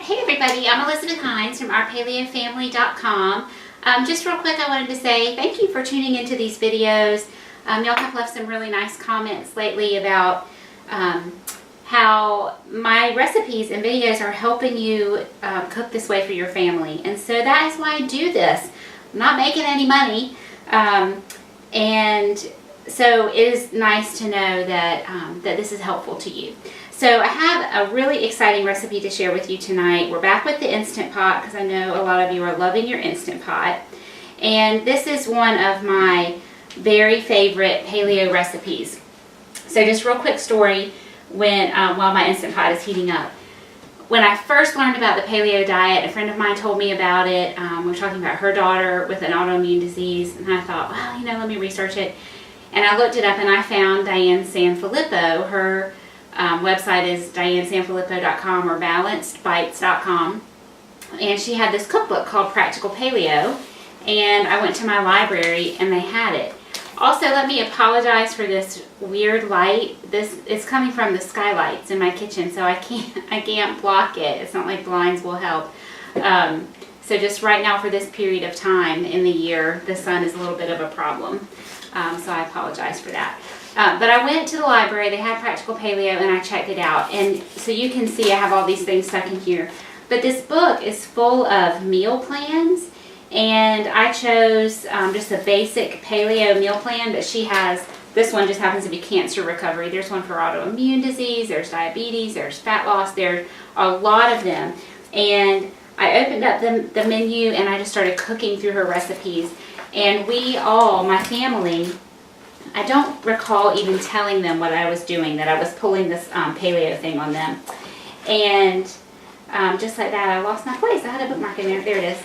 Hey everybody, I'm Elizabeth Hines from ourpaleofamily.com. Just real quick, I wanted to say thank you for tuning into these videos. Y'all have left some really nice comments lately about how my recipes and videos are helping you cook this way for your family. And so that is why I do this. I'm not making any money. And so it is nice to know that, that this is helpful to you. So I have a really exciting recipe to share with you tonight. We're back with the Instant Pot because I know a lot of you are loving your Instant Pot. And this is one of my very favorite paleo recipes. So just real quick story when while my Instant Pot is heating up. When I first learned about the paleo diet, a friend of mine told me about it. We were talking about her daughter with an autoimmune disease, and I thought, well, you know, let me research it. And I looked it up and I found Diane Sanfilippo. Her website is dianesanfilippo.com or balancedbites.com, and she had this cookbook called Practical Paleo, and I went to my library and they had it. Also, let me apologize for this weird light. This is coming from the skylights in my kitchen, so I can't block it. It's not like blinds will help. So just right now for this period of time in the year, the sun is a little bit of a problem. So I apologize for that. But I went to the library, they had Practical Paleo, and I checked it out. And so you can see I have all these things stuck in here. But this book is full of meal plans, and I chose just a basic paleo meal plan, but she has, this one just happens to be cancer recovery. There's one for autoimmune disease, there's diabetes, there's fat loss, there's a lot of them. And I opened up the menu and I just started cooking through her recipes. And we all, my family, I don't recall even telling them what I was doing, that I was pulling this paleo thing on them. And just like that, I lost my place. I had a bookmark in there. There it is.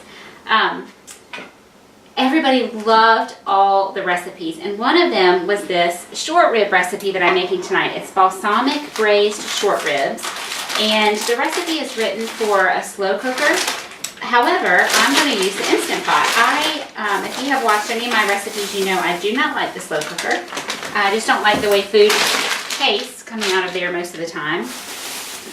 Everybody loved all the recipes. And one of them was this short rib recipe that I'm making tonight. It's balsamic braised short ribs. And the recipe is written for a slow cooker. However, I'm going to use the Instant Pot. If you have watched any of my recipes, you know I do not like the slow cooker. I just don't like the way food tastes coming out of there most of the time.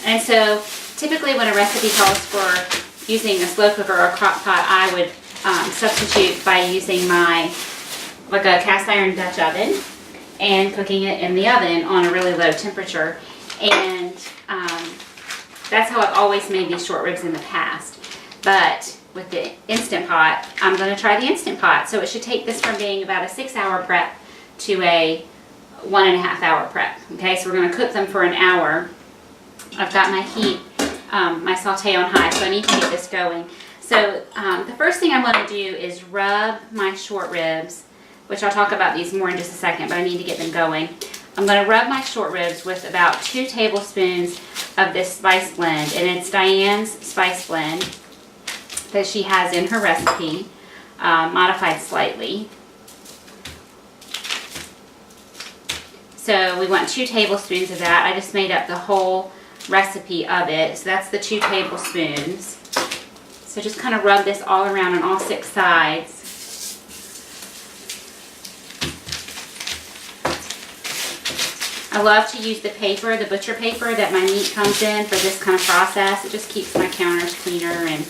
And so, typically when a recipe calls for using a slow cooker or a crock pot, I would substitute by using like a cast iron Dutch oven and cooking it in the oven on a really low temperature. And that's how I've always made these short ribs in the past. But with the Instant Pot, I'm going to try the Instant Pot. So it should take this from being about a 6-hour prep to a 1.5-hour prep. Okay, so we're going to cook them for an hour. I've got my heat, my saute on high, so I need to get this going. So the first thing I'm going to do is rub my short ribs, which I'll talk about these more in just a second, but I need to get them going. I'm going to rub my short ribs with about 2 tablespoons of this spice blend, and it's Diane's spice blend that she has in her recipe, modified slightly. So we want 2 tablespoons of that. I just made up the whole recipe of it, so that's the 2 tablespoons. So just kind of rub this all around on all 6 sides. I love to use the paper, the butcher paper that my meat comes in for this kind of process. It just keeps my counters cleaner, and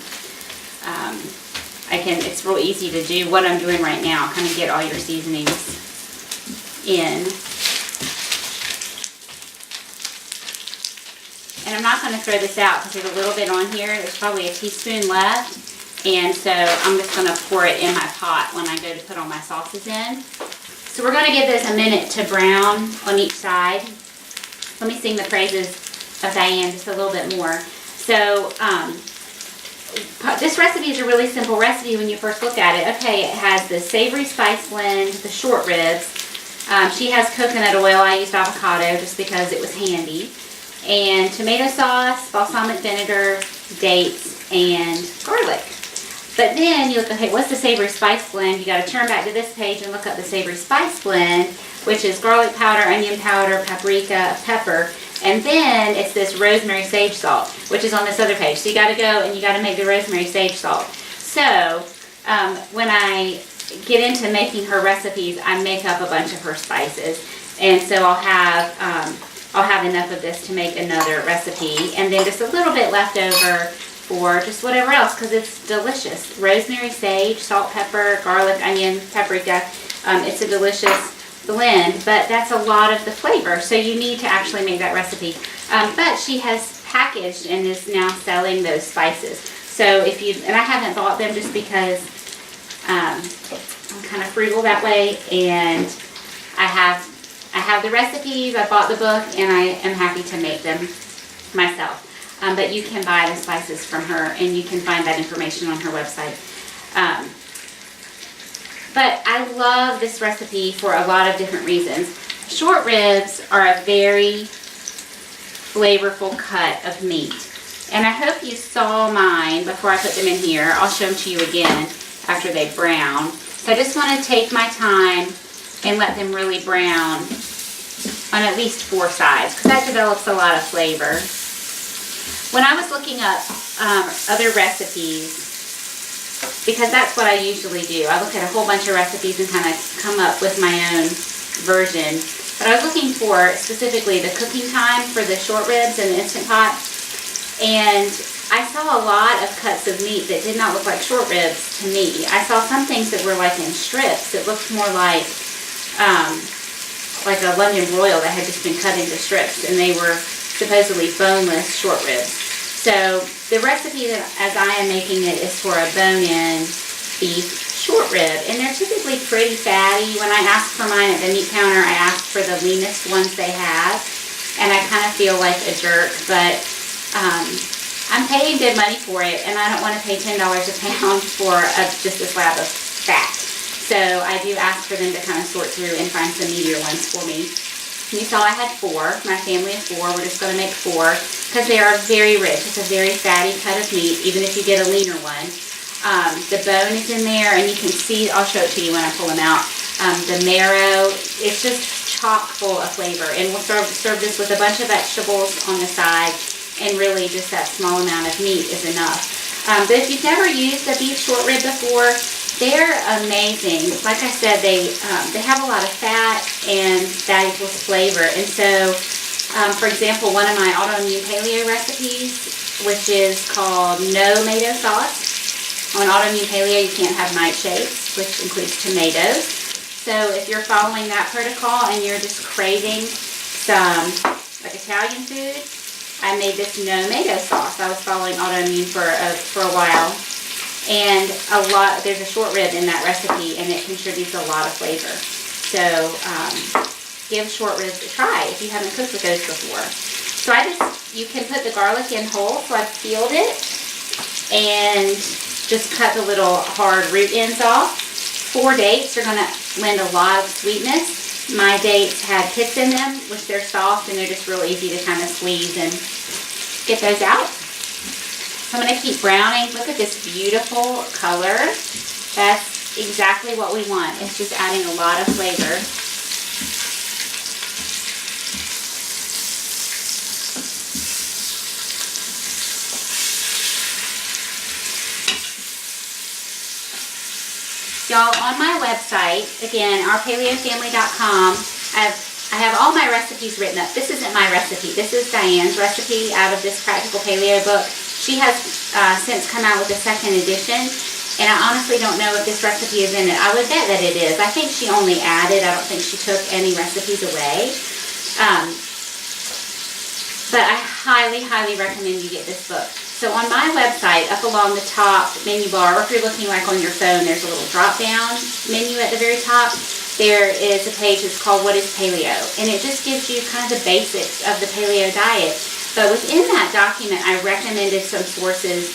it's real easy to do what I'm doing right now, kind of get all your seasonings in. And I'm not going to throw this out because there's a little bit on here. There's probably a teaspoon left. And so I'm just going to pour it in my pot when I go to put all my sauces in. So we're going to give this a minute to brown on each side. Let me sing the praises of Diane just a little bit more. So this recipe is a really simple recipe when you first look at it. Okay, it has the savory spice blend, the short ribs. She has coconut oil. I used avocado just because it was handy. And tomato sauce, balsamic vinegar, dates, and garlic. But then you look, okay, what's the savory spice blend? You got to turn back to this page and look up the savory spice blend, which is garlic powder, onion powder, paprika, pepper, and then it's this rosemary sage salt, which is on this other page. So you got to go and you got to make the rosemary sage salt. So when I get into making her recipes, I make up a bunch of her spices, and so I'll have enough of this to make another recipe, and then just a little bit left over or just whatever else, because it's delicious. Rosemary, sage, salt, pepper, garlic, onion, paprika. It's a delicious blend, but that's a lot of the flavor, so you need to actually make that recipe. But she has packaged and is now selling those spices. So if you, and I haven't bought them just because I'm kind of frugal that way, and I have the recipes, I bought the book, and I am happy to make them myself. But you can buy the spices from her, and you can find that information on her website. But I love this recipe for a lot of different reasons. Short ribs are a very flavorful cut of meat. And I hope you saw mine before I put them in here. I'll show them to you again after they brown. So I just want to take my time and let them really brown on at least 4 sides, because that develops a lot of flavor. When I was looking up other recipes, because that's what I usually do, I look at a whole bunch of recipes and kind of come up with my own version. But I was looking for specifically the cooking time for the short ribs in the Instant Pot, and I saw a lot of cuts of meat that did not look like short ribs to me. I saw some things that were like in strips. It looked more like a London broil that had just been cut into strips, and they were supposedly boneless short ribs. So the recipe that as I am making it is for a bone-in beef short rib, and they're typically pretty fatty. When I ask for mine at the meat counter, I ask for the leanest ones they have, and I kind of feel like a jerk, but I'm paying good money for it, and I don't want to pay $10 a pound for just a slab of fat. So I do ask for them to kind of sort through and find some meatier ones for me. You saw I had 4, my family of 4. We're just going to make 4 because they are very rich. It's a very fatty cut of meat, even if you get a leaner one. The bone is in there, and you can see, I'll show it to you when I pull them out. The marrow, it's just chock full of flavor. And we'll serve this with a bunch of vegetables on the side, and really just that small amount of meat is enough. But if you've never used a beef short rib before, they're amazing. Like I said, they have a lot of fat, and that equals flavor. And so, for example, one of my autoimmune paleo recipes, which is called no tomato sauce. On autoimmune paleo, you can't have nightshades, which includes tomatoes. So if you're following that protocol and you're just craving some like Italian food, I made this no tomato sauce. I was following autoimmune for a while. And there's a short rib in that recipe, and it contributes a lot of flavor. So give short ribs a try if you haven't cooked with those before. So you can put the garlic in whole, so I've peeled it and just cut the little hard root ends off. 4 dates are going to lend a lot of sweetness. My dates had pits in them, which they're soft, and they're just real easy to kind of squeeze and get those out. I'm going to keep browning. Look at this beautiful color. That's exactly what we want. It's just adding a lot of flavor. Y'all, on my website, again, ourpaleofamily.com, I have all my recipes written up. This isn't my recipe. This is Diane's recipe out of this Practical Paleo book. She has since come out with a 2nd edition, and I honestly don't know if this recipe is in it. I would bet that it is. I think she only added. I don't think she took any recipes away. But I highly, highly recommend you get this book. So on my website, up along the top menu bar, or if you're looking like on your phone, there's a little drop-down menu at the very top. There is a page that's called What is Paleo? And it just gives you kind of the basics of the paleo diet. But within that document, I recommended some sources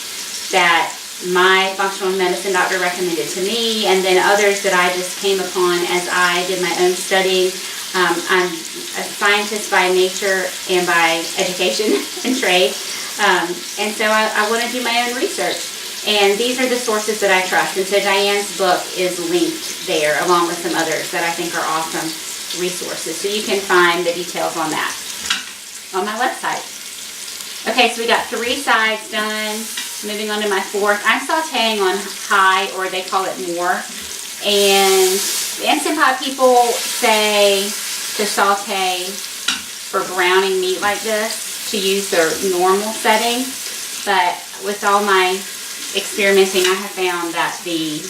that my functional medicine doctor recommended to me, and then others that I just came upon as I did my own studying. I'm a scientist by nature and by education and trade, and so I want to do my own research. And these are the sources that I trust. And so Diane's book is linked there, along with some others that I think are awesome resources. So you can find the details on that on my website. Okay, so we got 3 sides done. Moving on to my 4th. I'm sauteing on high, or they call it more. And the Instant Pot people say to saute for browning meat like this, to use their normal setting. But with all my experimenting, I have found that the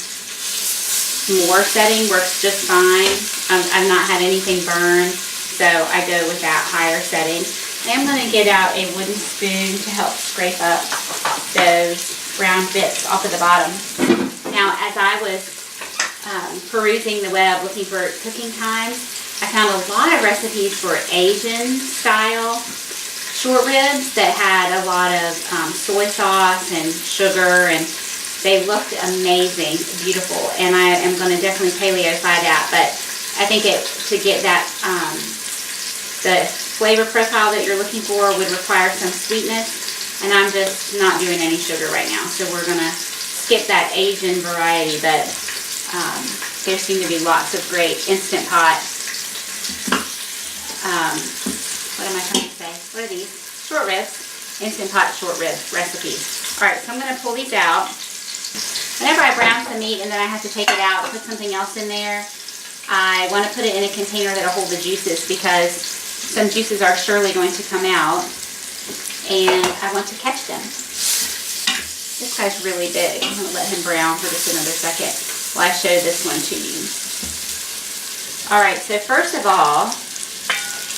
more setting works just fine. I've not had anything burn, so I go with that higher setting. And I'm going to get out a wooden spoon to help scrape up those round bits off of the bottom. Now, as I was perusing the web looking for cooking times, I found a lot of recipes for Asian style short ribs that had a lot of soy sauce and sugar, and they looked amazing, beautiful. And I am going to definitely paleofy that, but I think to get that the flavor profile that you're looking for would require some sweetness, and I'm just not doing any sugar right now, so we're going to skip that Asian variety. But there seem to be lots of great Instant Pot, what am I trying to say? What are these? Short ribs. Instant Pot short rib recipes. Alright, so I'm going to pull these out. Whenever I brown some meat and then I have to take it out and put something else in there, I want to put it in a container that'll hold the juices, because some juices are surely going to come out and I want to catch them. This guy's really big. I'm going to let him brown for just another second while I show this one to you. Alright, so first of all,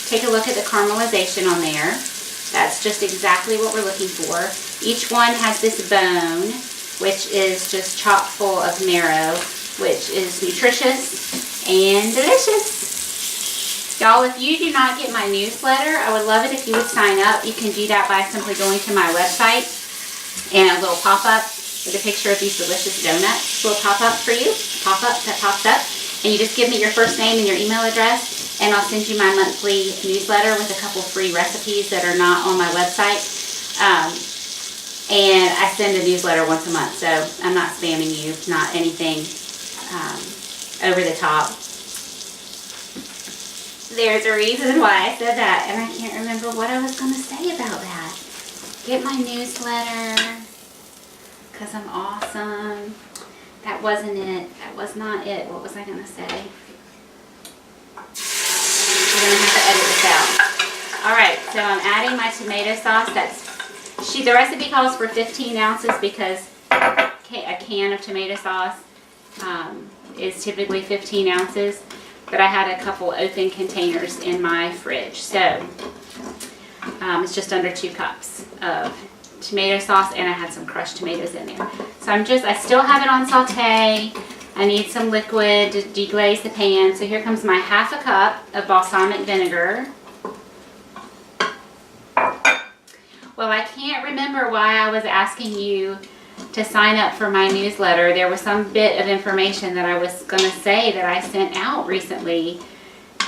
take a look at the caramelization on there. That's just exactly what we're looking for. Each one has this bone, which is just chock full of marrow, which is nutritious and delicious. Y'all, if you do not get my newsletter, I would love it if you would sign up. You can do that by simply going to my website, and a little pop-up with a picture of these delicious donuts will pop up for you. Pop-up that pops up. And you just give me your first name and your email address, and I'll send you my monthly newsletter with a couple free recipes that are not on my website. And I send a newsletter once a month, so I'm not spamming you, not anything over the top. There's a reason why I said that, and I can't remember what I was going to say about that. Get my newsletter, because I'm awesome. That wasn't it. That was not it. What was I going to say? I'm going to have to edit this out. Alright, so I'm adding my tomato sauce. The recipe calls for 15 ounces because a can of tomato sauce is typically 15 ounces. But I had a couple open containers in my fridge. So it's just under 2 cups of tomato sauce, and I had some crushed tomatoes in there. So I still have it on saute. I need some liquid to deglaze the pan. So here comes my half a cup of balsamic vinegar. Well, I can't remember why I was asking you to sign up for my newsletter. There was some bit of information that I was going to say that I sent out recently.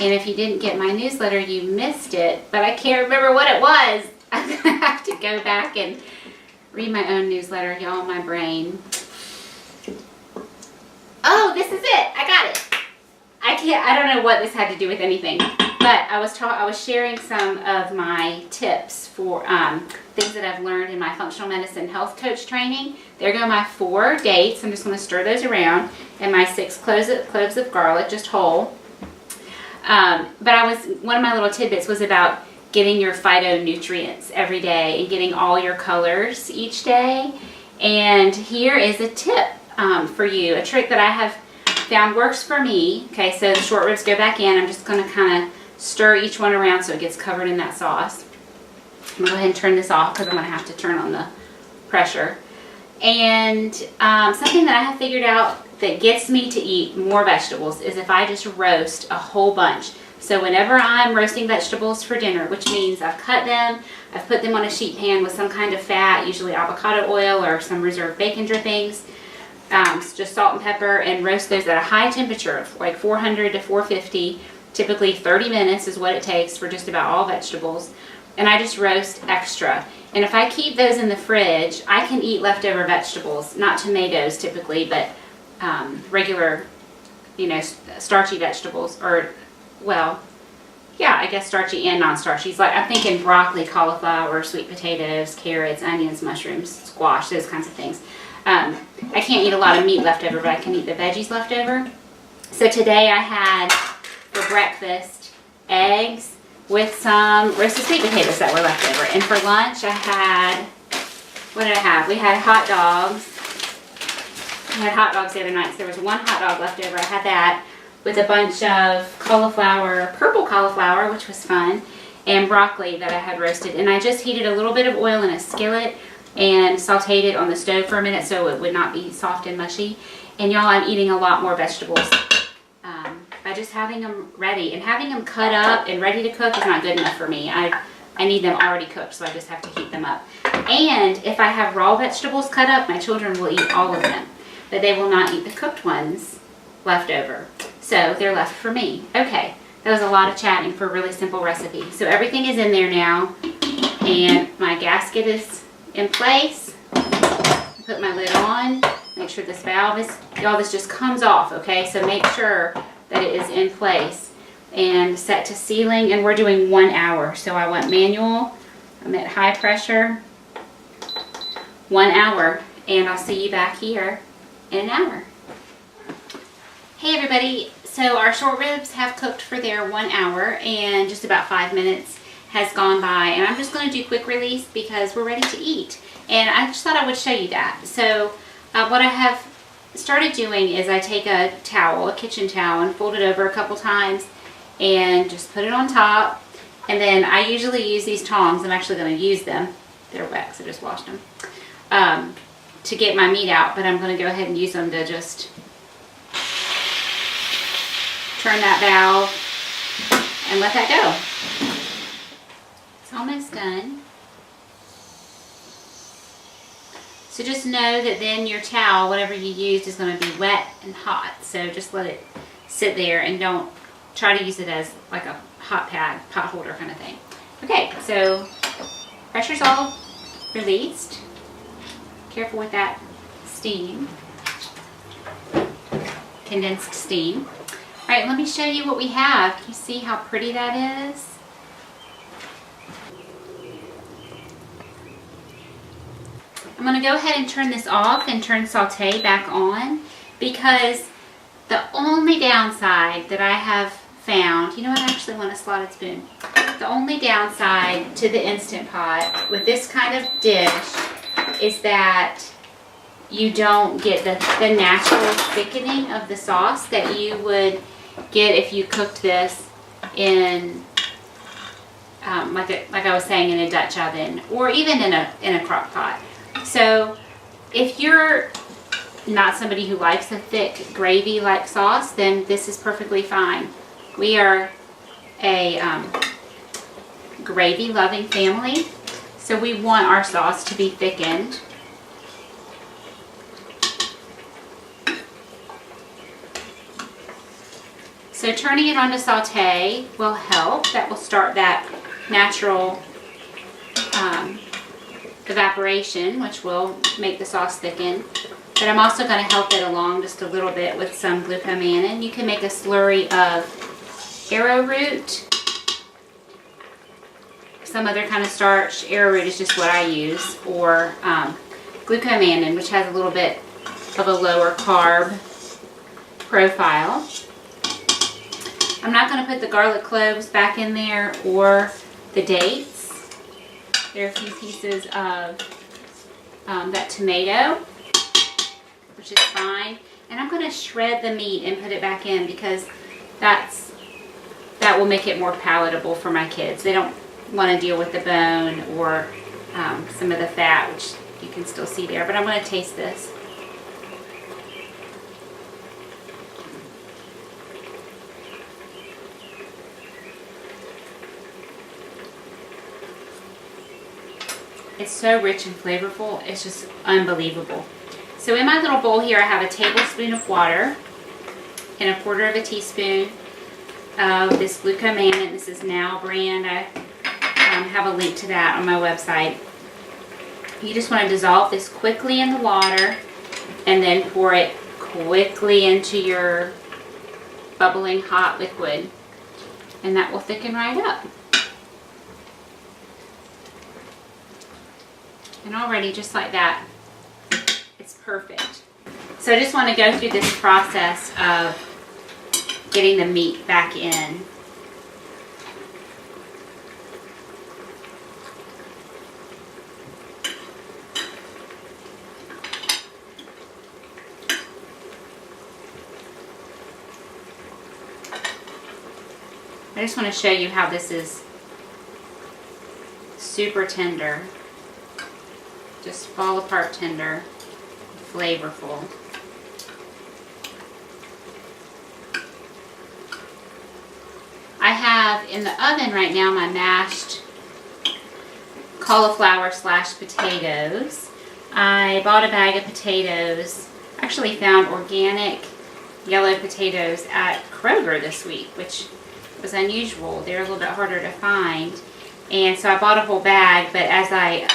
And if you didn't get my newsletter, you missed it. But I can't remember what it was. I'm going to have to go back and read my own newsletter, y'all, my brain. Oh, this is it. I got it. I don't know what this had to do with anything. But I was sharing some of my tips for things that I've learned in my functional medicine health coach training. There go my 4 dates. I'm just going to stir those around. And my 6 cloves of garlic, just whole. But one of my little tidbits was about getting your phytonutrients every day and getting all your colors each day. And here is a tip for you, a trick that I have found works for me. Okay, so the short ribs go back in. I'm just going to kind of stir each one around so it gets covered in that sauce. I'm going to go ahead and turn this off because I'm going to have to turn on the pressure. And something that I have figured out that gets me to eat more vegetables is if I just roast a whole bunch. So whenever I'm roasting vegetables for dinner, which means I've cut them, I've put them on a sheet pan with some kind of fat, usually avocado oil or some reserved bacon drippings, just salt and pepper, and roast those at a high temperature, like 400 to 450. Typically 30 minutes is what it takes for just about all vegetables. And I just roast extra. And if I keep those in the fridge, I can eat leftover vegetables, not tomatoes typically, but regular, starchy vegetables, or, well, yeah, I guess starchy and non-starchy. Like I'm thinking broccoli, cauliflower, sweet potatoes, carrots, onions, mushrooms, squash, those kinds of things. I can't eat a lot of meat left over, but I can eat the veggies left over. So today I had for breakfast eggs with some roasted sweet potatoes that were left over. And for lunch I had what did I have? We had hot dogs. We had hot dogs the other night, so there was one hot dog left over. I had that with a bunch of cauliflower, purple cauliflower, which was fun, and broccoli that I had roasted. And I just heated a little bit of oil in a skillet and sauteed it on the stove for a minute so it would not be soft and mushy. And y'all, I'm eating a lot more vegetables by just having them ready. And having them cut up and ready to cook is not good enough for me. I need them already cooked, so I just have to heat them up. And if I have raw vegetables cut up, my children will eat all of them, but they will not eat the cooked ones left over. So they're left for me. Okay, that was a lot of chatting for a really simple recipe. So everything is in there now, and my gasket is in place. Put my lid on, make sure this valve is, y'all, this just comes off, okay? So make sure that it is in place and set to sealing, and we're doing 1 hour. So I want manual, I'm at high pressure, 1 hour, and I'll see you back here in an hour. Hey everybody, so our short ribs have cooked for their 1 hour, and just about 5 minutes has gone by, and I'm just going to do quick release because we're ready to eat. And I just thought I would show you that. So what I have started doing is I take a towel, a kitchen towel, and fold it over a couple times and just put it on top. And then I usually use these tongs. I'm actually going to use them. They're wet, so I just washed them. To get my meat out, but I'm going to go ahead and use them to just turn that valve and let that go. It's almost done. So just know that then your towel, whatever you used, is going to be wet and hot. So just let it sit there and don't try to use it as like a hot pad, pot holder kind of thing. Okay, so pressure's all released. Careful with that steam, condensed steam. All right, let me show you what we have. Can you see how pretty that is? I'm going to go ahead and turn this off and turn saute back on, because the only downside that I have found, you know what, I actually want a slotted spoon. The only downside to the Instant Pot with this kind of dish is that you don't get the natural thickening of the sauce that you would get if you cooked this in like I was saying, in a Dutch oven or even in a crock pot. So if you're not somebody who likes a thick gravy like sauce, then this is perfectly fine. We are a gravy loving family, so we want our sauce to be thickened. So turning it on to saute will help. That will start that natural evaporation, which will make the sauce thicken. But I'm also going to help it along just a little bit with some glucomannan. You can make a slurry of arrowroot, some other kind of starch. Arrowroot is just what I use, or glucomannan, which has a little bit of a lower carb profile. I'm not going to put the garlic cloves back in there or the dates. There are a few pieces of that tomato, which is fine. And I'm going to shred the meat and put it back in, because that will make it more palatable for my kids. They don't want to deal with the bone or some of the fat, which you can still see there. But I'm going to taste this. It's so rich and flavorful. It's just unbelievable. So in my little bowl here, I have a tablespoon of water and 1/4 teaspoon of this glucomannan. This is Now brand. I have a link to that on my website. You just want to dissolve this quickly in the water and then pour it quickly into your bubbling hot liquid, and that will thicken right up. And already, just like that, it's perfect. So I just want to go through this process of getting the meat back in. just want to show you how this is super tender. Just fall apart tender, flavorful. I have in the oven right now my mashed cauliflower / potatoes. I bought a bag of potatoes. Actually found organic yellow potatoes at Kroger this week, which was unusual. They're a little bit harder to find. And so I bought a whole bag, but as I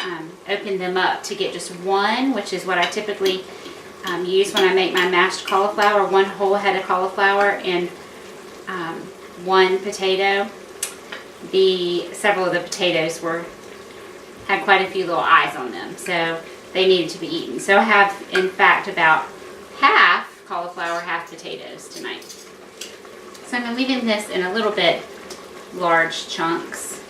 opened them up to get just one, which is what I typically use when I make my mashed cauliflower, one whole head of cauliflower and one potato, several of the potatoes had quite a few little eyes on them, so they needed to be eaten. So I have, in fact, about half cauliflower, half potatoes tonight. So I'm leaving this in a little bit large chunks.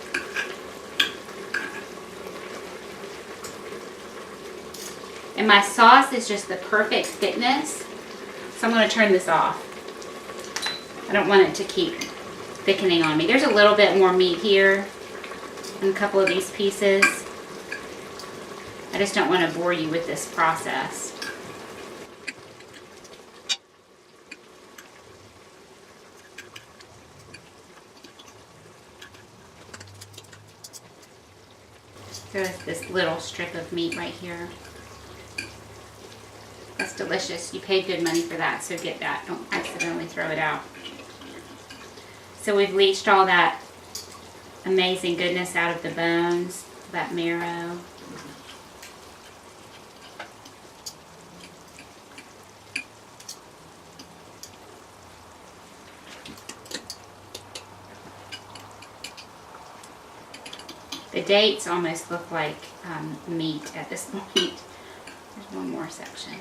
And my sauce is just the perfect thickness, so I'm going to turn this off. I don't want it to keep thickening on me. There's a little bit more meat here in a couple of these pieces. I just don't want to bore you with this process. There's this little strip of meat right here. That's delicious. You paid good money for that, so get that. Don't accidentally throw it out. So we've leached all that amazing goodness out of the bones, that marrow. The dates almost look like meat at this point. There's one more section.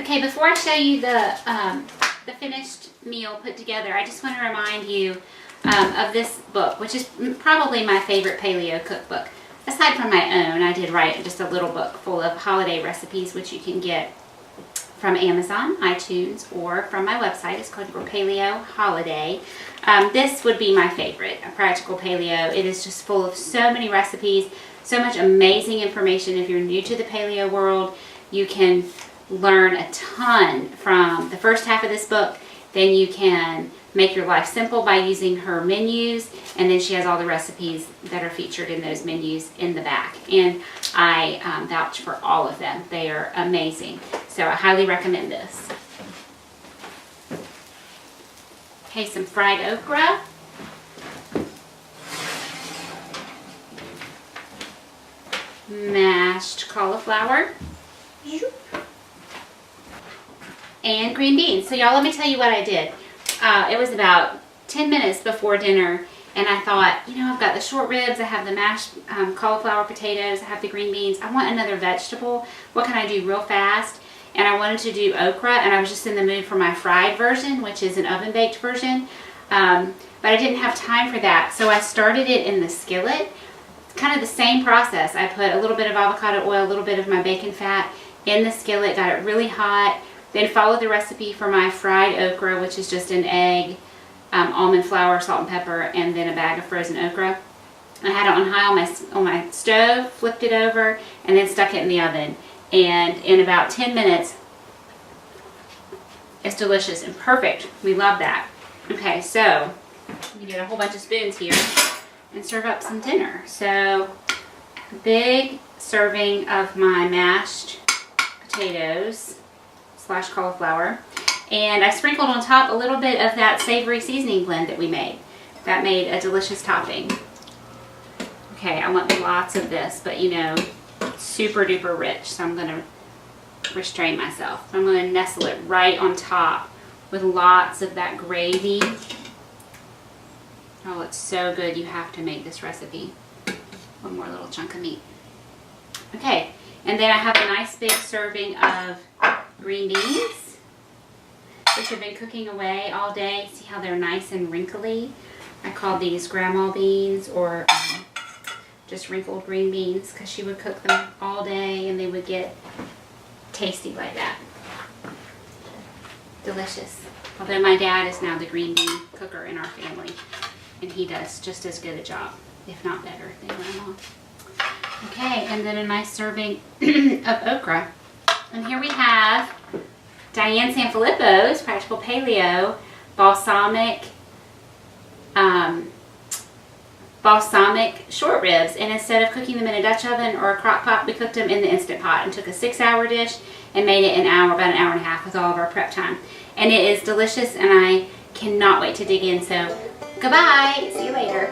Okay, before I show you the finished meal put together, I just want to remind you of this book, which is probably my favorite paleo cookbook. Aside from my own, I did write just a little book full of holiday recipes, which you can get from Amazon, iTunes, or from my website. It's called Your Paleo Holiday. This would be my favorite, A Practical Paleo. It is just full of so many recipes, so much amazing information. If you're new to the paleo world, you can learn a ton from the first half of this book. Then you can make your life simple by using her menus, and then she has all the recipes that are featured in those menus in the back. And I vouch for all of them. They are amazing. So I highly recommend this. Okay, some fried okra. Mashed cauliflower. And green beans. So y'all, let me tell you what I did. It was about 10 minutes before dinner, and I thought, you know, I've got the short ribs, I have the mashed cauliflower potatoes, I have the green beans. I want another vegetable. What can I do real fast? And I wanted to do okra, and I was just in the mood for my fried version, which is an oven-baked version. But I didn't have time for that, so I started it in the skillet. Kind of the same process. I put a little bit of avocado oil, a little bit of my bacon fat in the skillet, got it really hot. Then followed the recipe for my fried okra, which is just an egg, almond flour, salt and pepper, and then a bag of frozen okra. I had it on high on my stove, flipped it over, and then stuck it in the oven. And in about 10 minutes, it's delicious and perfect. We love that. Okay, so you get a whole bunch of spoons here and serve up some dinner. So, big serving of my mashed potatoes / cauliflower, and I sprinkled on top a little bit of that savory seasoning blend that we made. That made a delicious topping. Okay, I want lots of this, but you know, super duper rich, so I'm going to restrain myself. I'm going to nestle it right on top with lots of that gravy. Oh, it's so good. You have to make this recipe. One more little chunk of meat. Okay, and then I have a nice big serving of green beans, which have been cooking away all day. See how they're nice and wrinkly? I call these grandma beans, or just wrinkled green beans, because she would cook them all day and they would get tasty like that. delicious. Although my dad is now the green bean cooker in our family, and he does just as good a job, if not better, than Grandma. Okay, and then a nice serving of okra. And here we have Diane Sanfilippo's Practical Paleo balsamic short ribs. And instead of cooking them in a Dutch oven or a crock pot, we cooked them in the Instant Pot and took a 6-hour dish and made it about an hour and a half with all of our prep time. And it is delicious, and I cannot wait to dig in. So goodbye, see you later.